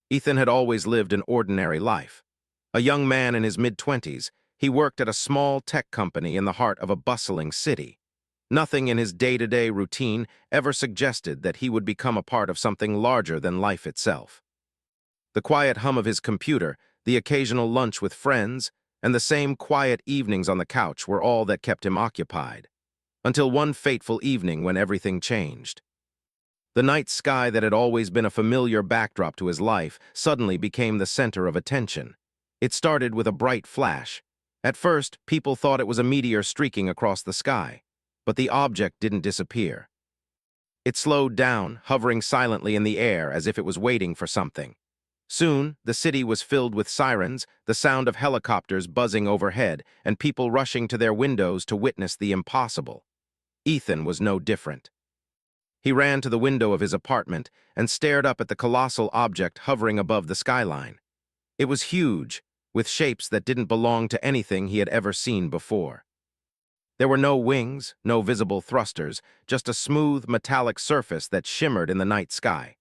Ethan had always lived an ordinary life. A young man in his mid-20s, he worked at a small tech company in the heart of a bustling city. Nothing in his day-to-day routine ever suggested that he would become a part of something larger than life itself. The quiet hum of his computer, the occasional lunch with friends, and the same quiet evenings on the couch were all that kept him occupied. Until one fateful evening when everything changed. The night sky that had always been a familiar backdrop to his life suddenly became the center of attention. It started with a bright flash. At first, people thought it was a meteor streaking across the sky, but the object didn't disappear. It slowed down, hovering silently in the air as if it was waiting for something. Soon, the city was filled with sirens, the sound of helicopters buzzing overhead, and people rushing to their windows to witness the impossible. Ethan was no different. He ran to the window of his apartment and stared up at the colossal object hovering above the skyline. It was huge, with shapes that didn't belong to anything he had ever seen before. There were no wings, no visible thrusters, just a smooth, metallic surface that shimmered in the night sky.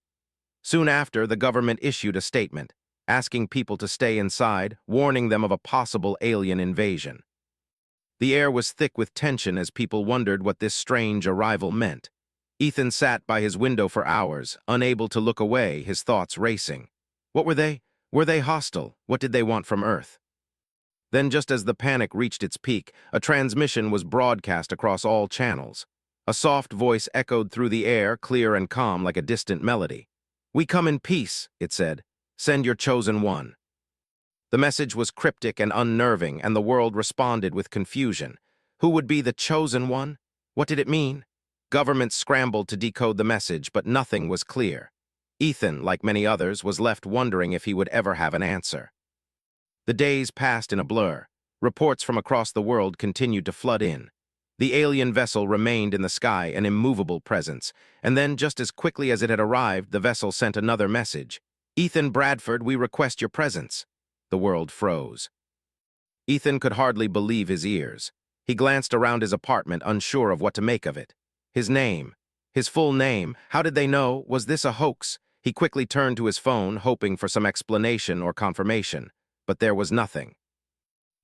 Soon after, the government issued a statement, asking people to stay inside, warning them of a possible alien invasion. The air was thick with tension as people wondered what this strange arrival meant. Ethan sat by his window for hours, unable to look away, his thoughts racing. What were they? Were they hostile? What did they want from Earth? Then, just as the panic reached its peak, a transmission was broadcast across all channels. A soft voice echoed through the air, clear and calm like a distant melody. "We come in peace," it said. "Send your chosen one." The message was cryptic and unnerving, and the world responded with confusion. Who would be the chosen one? What did it mean? Governments scrambled to decode the message, but nothing was clear. Ethan, like many others, was left wondering if he would ever have an answer. The days passed in a blur. Reports from across the world continued to flood in. The alien vessel remained in the sky, an immovable presence, and then, just as quickly as it had arrived, the vessel sent another message. "Ethan Bradford, we request your presence." The world froze. Ethan could hardly believe his ears. He glanced around his apartment, unsure of what to make of it. His name, his full name, how did they know? Was this a hoax? He quickly turned to his phone, hoping for some explanation or confirmation, but there was nothing.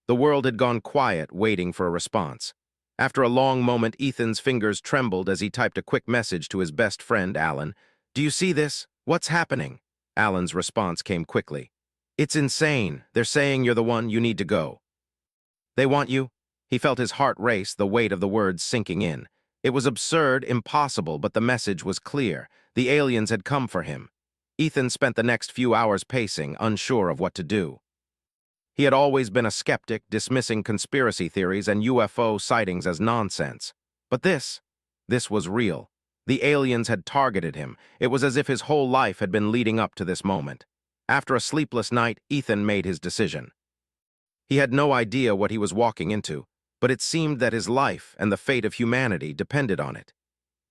The world had gone quiet, waiting for a response. After a long moment, Ethan's fingers trembled as he typed a quick message to his best friend, Alan. "Do you see this? What's happening?" Alan's response came quickly. "It's insane. They're saying you're the one, you need to go." "They want you?" He felt his heart race, the weight of the words sinking in. It was absurd, impossible, but the message was clear. The aliens had come for him. Ethan spent the next few hours pacing, unsure of what to do. He had always been a skeptic, dismissing conspiracy theories and UFO sightings as nonsense. But this was real. The aliens had targeted him. It was as if his whole life had been leading up to this moment. After a sleepless night, Ethan made his decision. He had no idea what he was walking into, but it seemed that his life and the fate of humanity depended on it.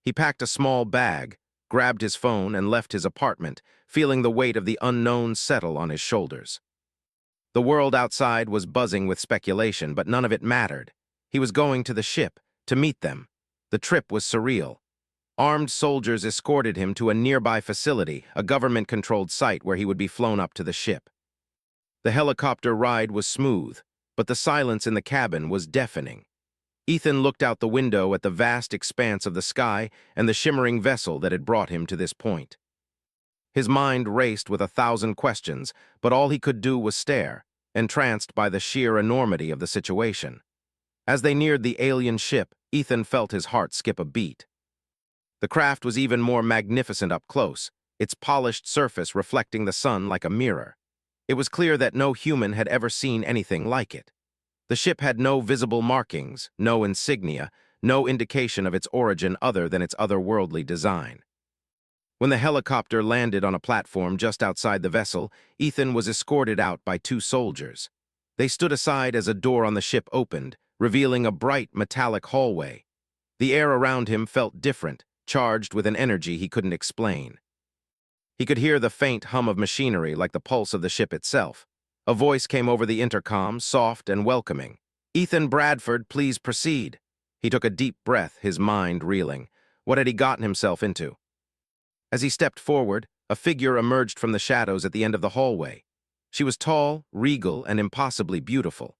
He packed a small bag, grabbed his phone, and left his apartment, feeling the weight of the unknown settle on his shoulders. The world outside was buzzing with speculation, but none of it mattered. He was going to the ship, to meet them. The trip was surreal. Armed soldiers escorted him to a nearby facility, a government-controlled site where he would be flown up to the ship. The helicopter ride was smooth, but the silence in the cabin was deafening. Ethan looked out the window at the vast expanse of the sky and the shimmering vessel that had brought him to this point. His mind raced with 1,000 questions, but all he could do was stare, entranced by the sheer enormity of the situation. As they neared the alien ship, Ethan felt his heart skip a beat. The craft was even more magnificent up close, its polished surface reflecting the sun like a mirror. It was clear that no human had ever seen anything like it. The ship had no visible markings, no insignia, no indication of its origin other than its otherworldly design. When the helicopter landed on a platform just outside the vessel, Ethan was escorted out by 2 soldiers. They stood aside as a door on the ship opened, revealing a bright metallic hallway. The air around him felt different, charged with an energy he couldn't explain. He could hear the faint hum of machinery like the pulse of the ship itself. A voice came over the intercom, soft and welcoming. "Ethan Bradford, please proceed." He took a deep breath, his mind reeling. What had he gotten himself into? As he stepped forward, A figure emerged from the shadows at the end of the hallway. She was tall, regal, and impossibly beautiful.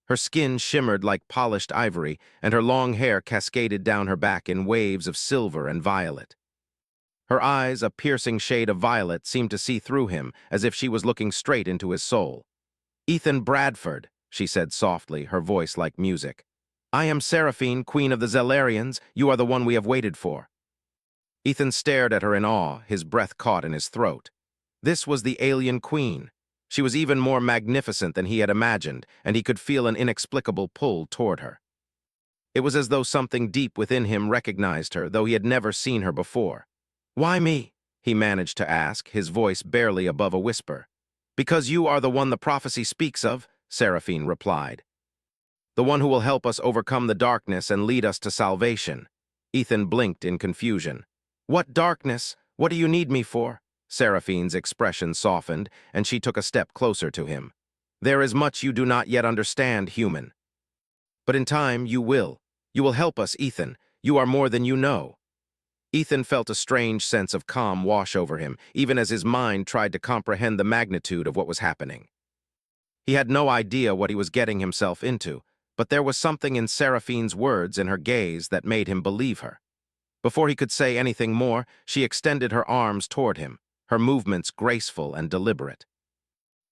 Her skin shimmered like polished ivory, and her long hair cascaded down her back in waves of silver and violet. Her eyes, a piercing shade of violet, seemed to see through him, as if she was looking straight into his soul. "Ethan Bradford," she said softly, her voice like music. "I am Seraphine, Queen of the Zellarians. You are the one we have waited for." Ethan stared at her in awe, his breath caught in his throat. This was the alien queen. She was even more magnificent than he had imagined, and he could feel an inexplicable pull toward her. It was as though something deep within him recognized her, though he had never seen her before. "Why me?" he managed to ask, his voice barely above a whisper. "Because you are the one the prophecy speaks of," Seraphine replied. "The one who will help us overcome the darkness and lead us to salvation." Ethan blinked in confusion. "What darkness? What do you need me for?" Seraphine's expression softened, and she took a step closer to him. "There is much you do not yet understand, human. But in time you will. You will help us, Ethan. You are more than you know." Ethan felt a strange sense of calm wash over him, even as his mind tried to comprehend the magnitude of what was happening. He had no idea what he was getting himself into, but there was something in Seraphine's words and her gaze that made him believe her. Before he could say anything more, she extended her arms toward him, her movements graceful and deliberate.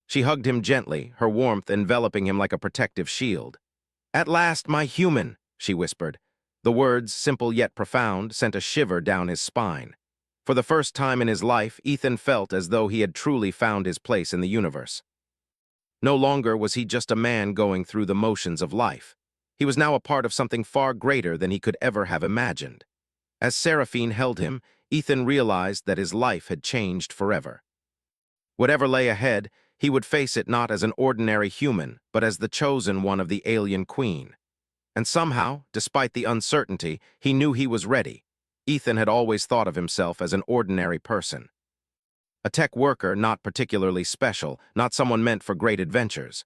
She hugged him gently, her warmth enveloping him like a protective shield. "At last, my human," she whispered. The words, simple yet profound, sent a shiver down his spine. For the first time in his life, Ethan felt as though he had truly found his place in the universe. No longer was he just a man going through the motions of life. He was now a part of something far greater than he could ever have imagined. As Seraphine held him, Ethan realized that his life had changed forever. Whatever lay ahead, he would face it not as an ordinary human, but as the chosen one of the alien queen. And somehow, despite the uncertainty, he knew he was ready. Ethan had always thought of himself as an ordinary person. A tech worker, not particularly special, not someone meant for great adventures.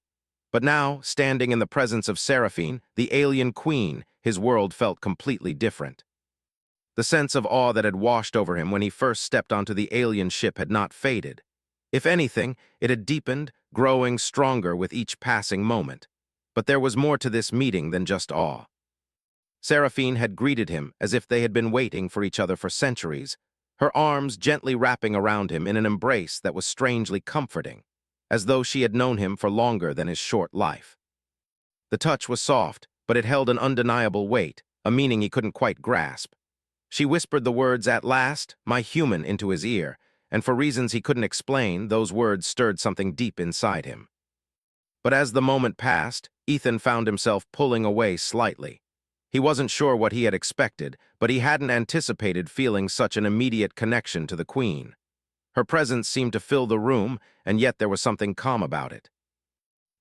But now, standing in the presence of Seraphine, the alien queen, his world felt completely different. The sense of awe that had washed over him when he first stepped onto the alien ship had not faded. If anything, it had deepened, growing stronger with each passing moment. But there was more to this meeting than just awe. Seraphine had greeted him as if they had been waiting for each other for centuries, her arms gently wrapping around him in an embrace that was strangely comforting, as though she had known him for longer than his short life. The touch was soft, but it held an undeniable weight, a meaning he couldn't quite grasp. She whispered the words, "At last, my human," into his ear, and for reasons he couldn't explain, those words stirred something deep inside him. But as the moment passed, Ethan found himself pulling away slightly. He wasn't sure what he had expected, but he hadn't anticipated feeling such an immediate connection to the queen. Her presence seemed to fill the room, and yet there was something calm about it.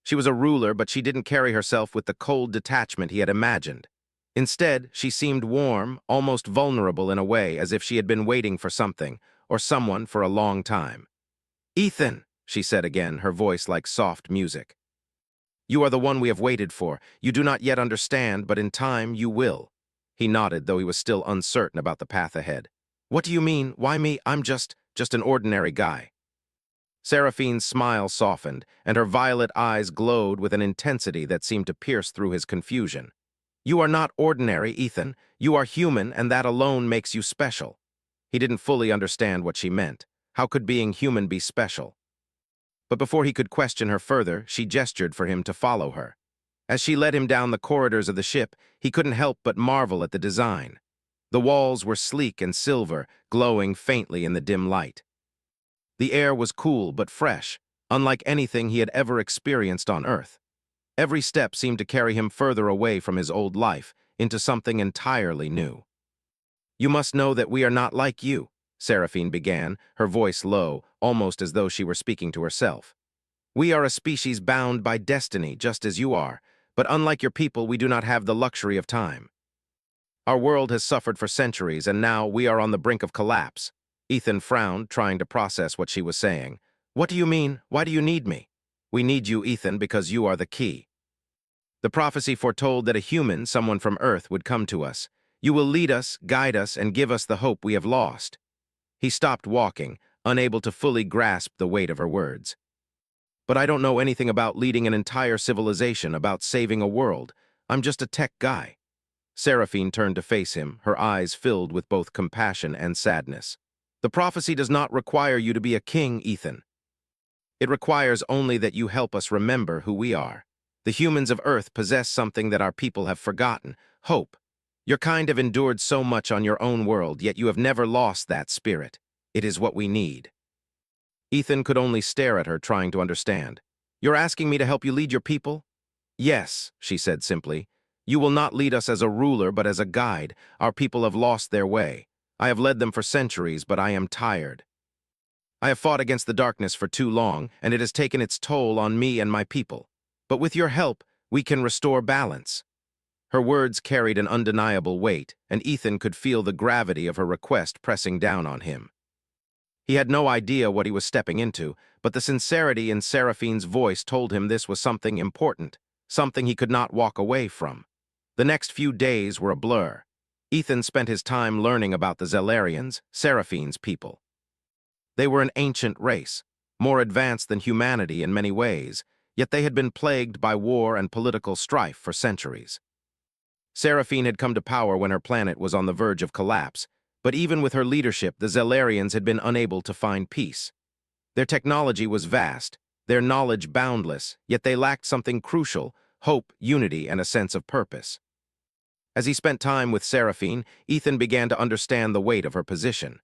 She was a ruler, but she didn't carry herself with the cold detachment he had imagined. Instead, she seemed warm, almost vulnerable in a way, as if she had been waiting for something, or someone for a long time. "Ethan," she said again, her voice like soft music. "You are the one we have waited for. You do not yet understand, but in time you will." He nodded, though he was still uncertain about the path ahead. "What do you mean? Why me? I'm just an ordinary guy." Seraphine's smile softened, and her violet eyes glowed with an intensity that seemed to pierce through his confusion. "You are not ordinary, Ethan. You are human, and that alone makes you special." He didn't fully understand what she meant. How could being human be special? But before he could question her further, she gestured for him to follow her. As she led him down the corridors of the ship, he couldn't help but marvel at the design. The walls were sleek and silver, glowing faintly in the dim light. The air was cool but fresh, unlike anything he had ever experienced on Earth. Every step seemed to carry him further away from his old life, into something entirely new. "You must know that we are not like you," Seraphine began, her voice low, almost as though she were speaking to herself. "We are a species bound by destiny, just as you are, but unlike your people, we do not have the luxury of time. Our world has suffered for centuries, and now we are on the brink of collapse." Ethan frowned, trying to process what she was saying. "What do you mean? Why do you need me?" "We need you, Ethan, because you are the key. The prophecy foretold that a human, someone from Earth, would come to us. You will lead us, guide us, and give us the hope we have lost." He stopped walking, unable to fully grasp the weight of her words. But I don't know anything about leading an entire civilization, about saving a world. I'm just a tech guy. Seraphine turned to face him, her eyes filled with both compassion and sadness. The prophecy does not require you to be a king, Ethan. It requires only that you help us remember who we are. The humans of Earth possess something that our people have forgotten: hope. Your kind have endured so much on your own world, yet you have never lost that spirit. It is what we need. Ethan could only stare at her, trying to understand. You're asking me to help you lead your people? Yes, she said simply. You will not lead us as a ruler, but as a guide. Our people have lost their way. I have led them for centuries, but I am tired. I have fought against the darkness for too long, and it has taken its toll on me and my people. But with your help, we can restore balance. Her words carried an undeniable weight, and Ethan could feel the gravity of her request pressing down on him. He had no idea what he was stepping into, but the sincerity in Seraphine's voice told him this was something important, something he could not walk away from. The next few days were a blur. Ethan spent his time learning about the Zelarians, Seraphine's people. They were an ancient race, more advanced than humanity in many ways, yet they had been plagued by war and political strife for centuries. Seraphine had come to power when her planet was on the verge of collapse, but even with her leadership, the Zelarians had been unable to find peace. Their technology was vast, their knowledge boundless, yet they lacked something crucial: hope, unity, and a sense of purpose. As he spent time with Seraphine, Ethan began to understand the weight of her position.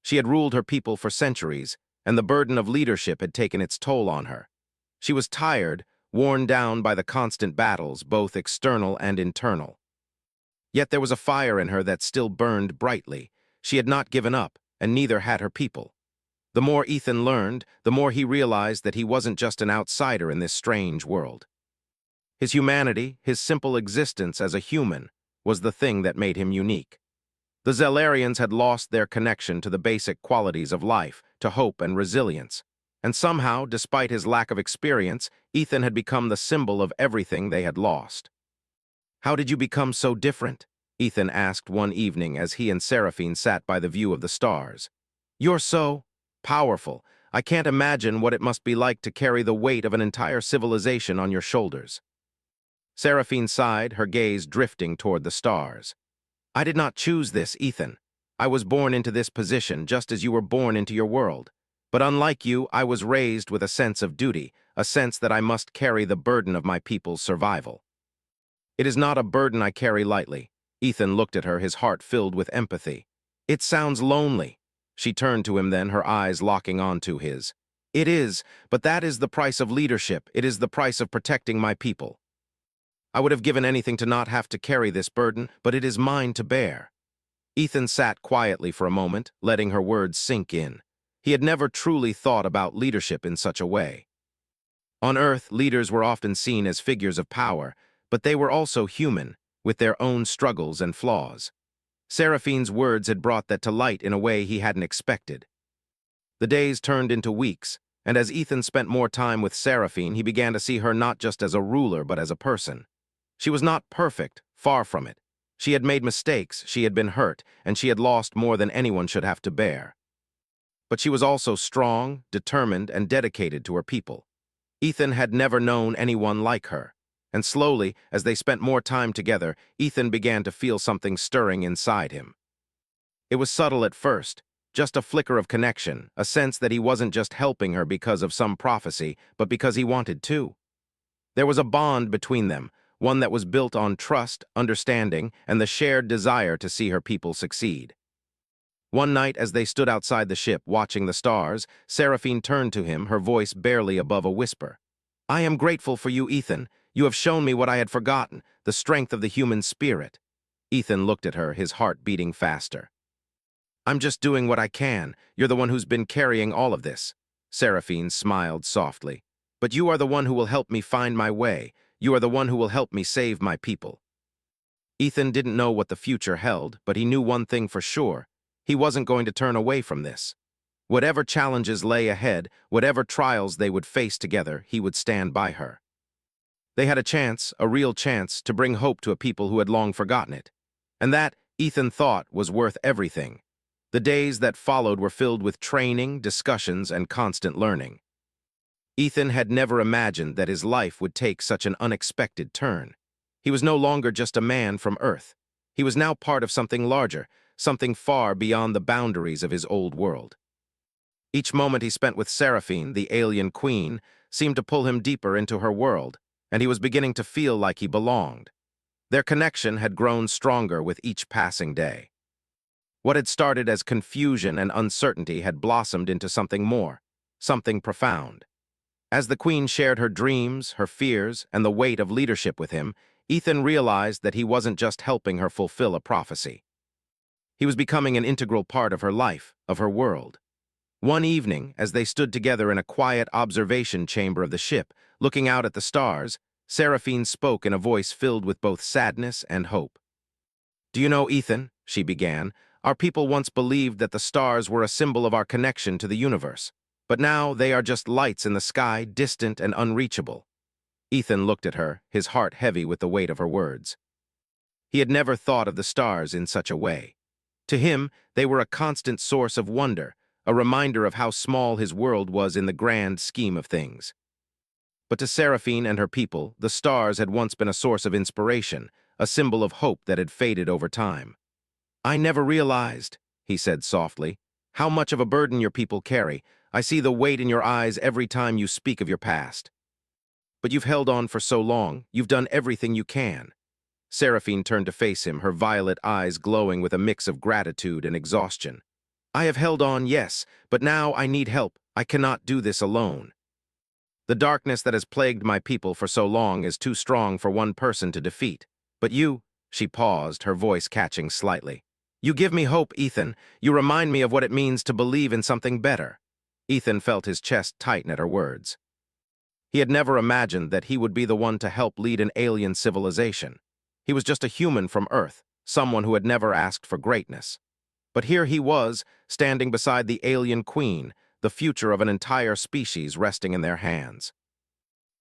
She had ruled her people for centuries, and the burden of leadership had taken its toll on her. She was tired, worn down by the constant battles, both external and internal. Yet there was a fire in her that still burned brightly. She had not given up, and neither had her people. The more Ethan learned, the more he realized that he wasn't just an outsider in this strange world. His humanity, his simple existence as a human, was the thing that made him unique. The Zelarians had lost their connection to the basic qualities of life, to hope and resilience. And somehow, despite his lack of experience, Ethan had become the symbol of everything they had lost. How did you become so different? Ethan asked one evening as he and Seraphine sat by the view of the stars. You're so powerful. I can't imagine what it must be like to carry the weight of an entire civilization on your shoulders. Seraphine sighed, her gaze drifting toward the stars. I did not choose this, Ethan. I was born into this position just as you were born into your world. But unlike you, I was raised with a sense of duty, a sense that I must carry the burden of my people's survival. It is not a burden I carry lightly. Ethan looked at her, his heart filled with empathy. It sounds lonely. She turned to him then, her eyes locking onto his. It is, but that is the price of leadership. It is the price of protecting my people. I would have given anything to not have to carry this burden, but it is mine to bear. Ethan sat quietly for a moment, letting her words sink in. He had never truly thought about leadership in such a way. On Earth, leaders were often seen as figures of power, but they were also human, with their own struggles and flaws. Seraphine's words had brought that to light in a way he hadn't expected. The days turned into weeks, and as Ethan spent more time with Seraphine, he began to see her not just as a ruler, but as a person. She was not perfect, far from it. She had made mistakes, she had been hurt, and she had lost more than anyone should have to bear. But she was also strong, determined, and dedicated to her people. Ethan had never known anyone like her, and slowly, as they spent more time together, Ethan began to feel something stirring inside him. It was subtle at first, just a flicker of connection, a sense that he wasn't just helping her because of some prophecy, but because he wanted to. There was a bond between them, one that was built on trust, understanding, and the shared desire to see her people succeed. One night, as they stood outside the ship watching the stars, Seraphine turned to him, her voice barely above a whisper. I am grateful for you, Ethan. You have shown me what I had forgotten, the strength of the human spirit. Ethan looked at her, his heart beating faster. I'm just doing what I can. You're the one who's been carrying all of this. Seraphine smiled softly. But you are the one who will help me find my way. You are the one who will help me save my people. Ethan didn't know what the future held, but he knew one thing for sure. He wasn't going to turn away from this. Whatever challenges lay ahead, whatever trials they would face together, he would stand by her. They had a chance, a real chance, to bring hope to a people who had long forgotten it. And that, Ethan thought, was worth everything. The days that followed were filled with training, discussions, and constant learning. Ethan had never imagined that his life would take such an unexpected turn. He was no longer just a man from Earth. He was now part of something larger, something far beyond the boundaries of his old world. Each moment he spent with Seraphine, the alien queen, seemed to pull him deeper into her world, and he was beginning to feel like he belonged. Their connection had grown stronger with each passing day. What had started as confusion and uncertainty had blossomed into something more, something profound. As the queen shared her dreams, her fears, and the weight of leadership with him, Ethan realized that he wasn't just helping her fulfill a prophecy. He was becoming an integral part of her life, of her world. One evening, as they stood together in a quiet observation chamber of the ship, looking out at the stars, Seraphine spoke in a voice filled with both sadness and hope. "Do you know, Ethan," she began, "our people once believed that the stars were a symbol of our connection to the universe. But now they are just lights in the sky, distant and unreachable." Ethan looked at her, his heart heavy with the weight of her words. He had never thought of the stars in such a way. To him, they were a constant source of wonder, a reminder of how small his world was in the grand scheme of things. But to Seraphine and her people, the stars had once been a source of inspiration, a symbol of hope that had faded over time. "I never realized," he said softly, "how much of a burden your people carry. I see the weight in your eyes every time you speak of your past. But you've held on for so long, you've done everything you can." Seraphine turned to face him, her violet eyes glowing with a mix of gratitude and exhaustion. "I have held on, yes, but now I need help. I cannot do this alone. The darkness that has plagued my people for so long is too strong for one person to defeat. But you," she paused, her voice catching slightly. "You give me hope, Ethan. You remind me of what it means to believe in something better." Ethan felt his chest tighten at her words. He had never imagined that he would be the one to help lead an alien civilization. He was just a human from Earth, someone who had never asked for greatness. But here he was, standing beside the alien queen, the future of an entire species resting in their hands.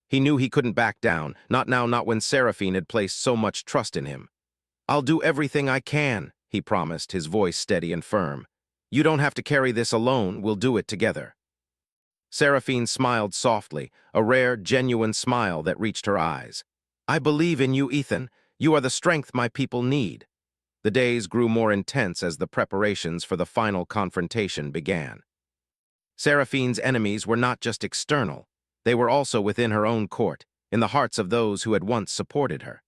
He knew he couldn't back down, not now, not when Seraphine had placed so much trust in him. "I'll do everything I can," he promised, his voice steady and firm. "You don't have to carry this alone, we'll do it together." Seraphine smiled softly, a rare, genuine smile that reached her eyes. "I believe in you, Ethan. You are the strength my people need." The days grew more intense as the preparations for the final confrontation began. Seraphine's enemies were not just external. They were also within her own court, in the hearts of those who had once supported her.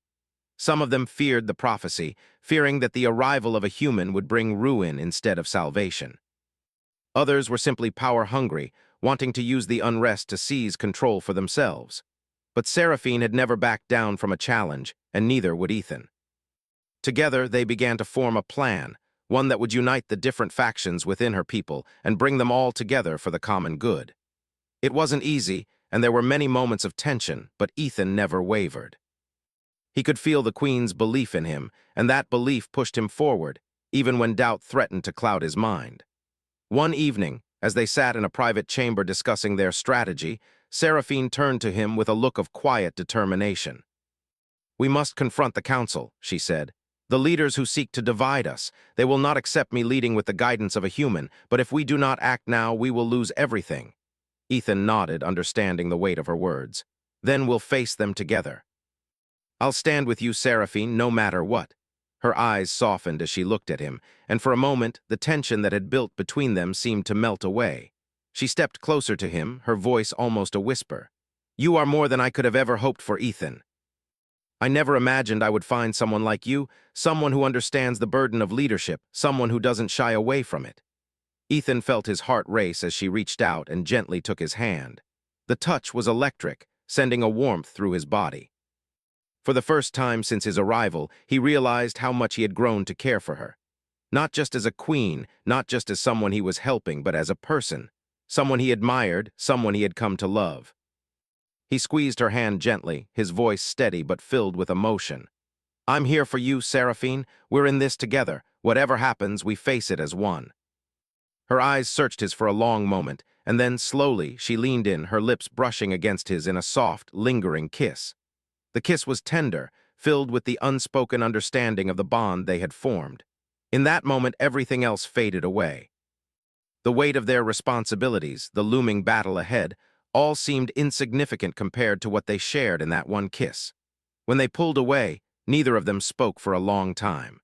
Some of them feared the prophecy, fearing that the arrival of a human would bring ruin instead of salvation. Others were simply power-hungry, wanting to use the unrest to seize control for themselves. But Seraphine had never backed down from a challenge, and neither would Ethan. Together, they began to form a plan, one that would unite the different factions within her people and bring them all together for the common good. It wasn't easy, and there were many moments of tension, but Ethan never wavered. He could feel the Queen's belief in him, and that belief pushed him forward, even when doubt threatened to cloud his mind. One evening, as they sat in a private chamber discussing their strategy, Seraphine turned to him with a look of quiet determination. "We must confront the council," she said. "The leaders who seek to divide us. They will not accept me leading with the guidance of a human, but if we do not act now, we will lose everything." Ethan nodded, understanding the weight of her words. "Then we'll face them together." "I'll stand with you, Seraphine, no matter what." Her eyes softened as she looked at him, and for a moment, the tension that had built between them seemed to melt away. She stepped closer to him, her voice almost a whisper. "You are more than I could have ever hoped for, Ethan. I never imagined I would find someone like you, someone who understands the burden of leadership, someone who doesn't shy away from it." Ethan felt his heart race as she reached out and gently took his hand. The touch was electric, sending a warmth through his body. For the first time since his arrival, he realized how much he had grown to care for her. Not just as a queen, not just as someone he was helping, but as a person, someone he admired, someone he had come to love. He squeezed her hand gently, his voice steady but filled with emotion. "I'm here for you, Seraphine. We're in this together. Whatever happens, we face it as one." Her eyes searched his for a long moment, and then, slowly, she leaned in, her lips brushing against his in a soft, lingering kiss. The kiss was tender, filled with the unspoken understanding of the bond they had formed. In that moment, everything else faded away. The weight of their responsibilities, the looming battle ahead, all seemed insignificant compared to what they shared in that one kiss. When they pulled away, neither of them spoke for a long time.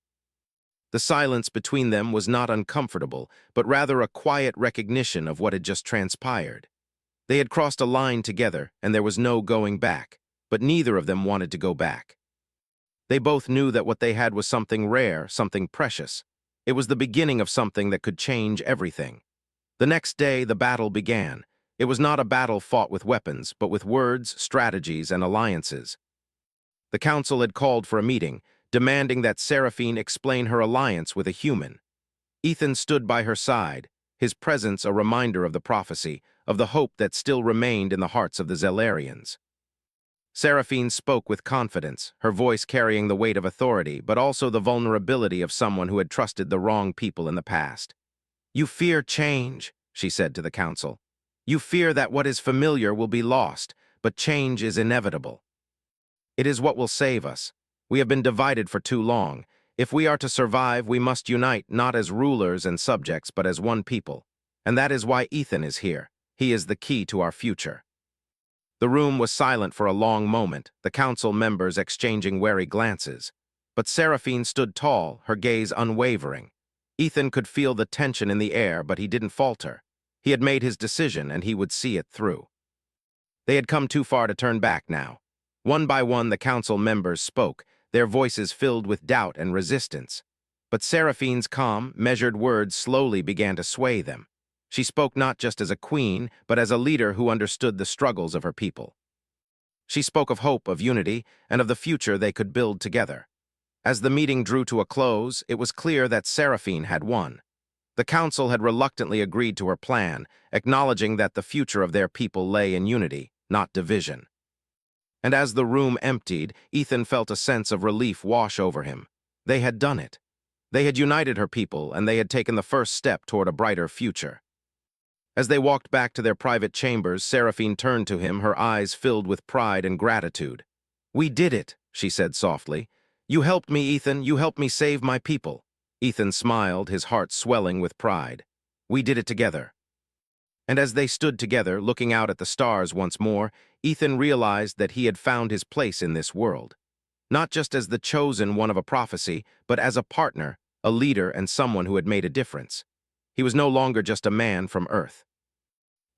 The silence between them was not uncomfortable, but rather a quiet recognition of what had just transpired. They had crossed a line together, and there was no going back, but neither of them wanted to go back. They both knew that what they had was something rare, something precious. It was the beginning of something that could change everything. The next day, the battle began. It was not a battle fought with weapons, but with words, strategies, and alliances. The council had called for a meeting, demanding that Seraphine explain her alliance with a human. Ethan stood by her side, his presence a reminder of the prophecy, of the hope that still remained in the hearts of the Zelarians. Seraphine spoke with confidence, her voice carrying the weight of authority, but also the vulnerability of someone who had trusted the wrong people in the past. "You fear change," she said to the council. "You fear that what is familiar will be lost, but change is inevitable. It is what will save us. We have been divided for too long. If we are to survive, we must unite not as rulers and subjects, but as one people. And that is why Ethan is here. He is the key to our future." The room was silent for a long moment, the council members exchanging wary glances. But Seraphine stood tall, her gaze unwavering. Ethan could feel the tension in the air, but he didn't falter. He had made his decision, and he would see it through. They had come too far to turn back now. One by one, the council members spoke, their voices filled with doubt and resistance. But Seraphine's calm, measured words slowly began to sway them. She spoke not just as a queen, but as a leader who understood the struggles of her people. She spoke of hope, of unity, and of the future they could build together. As the meeting drew to a close, it was clear that Seraphine had won. The council had reluctantly agreed to her plan, acknowledging that the future of their people lay in unity, not division. And as the room emptied, Ethan felt a sense of relief wash over him. They had done it. They had united her people, and they had taken the first step toward a brighter future. As they walked back to their private chambers, Seraphine turned to him, her eyes filled with pride and gratitude. "We did it," she said softly. "You helped me, Ethan. You helped me save my people." Ethan smiled, his heart swelling with pride. "We did it together." And as they stood together, looking out at the stars once more, Ethan realized that he had found his place in this world. Not just as the chosen one of a prophecy, but as a partner, a leader, and someone who had made a difference. He was no longer just a man from Earth.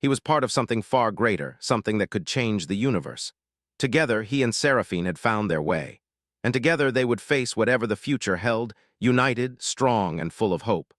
He was part of something far greater, something that could change the universe. Together, he and Seraphine had found their way. And together they would face whatever the future held, united, strong, and full of hope.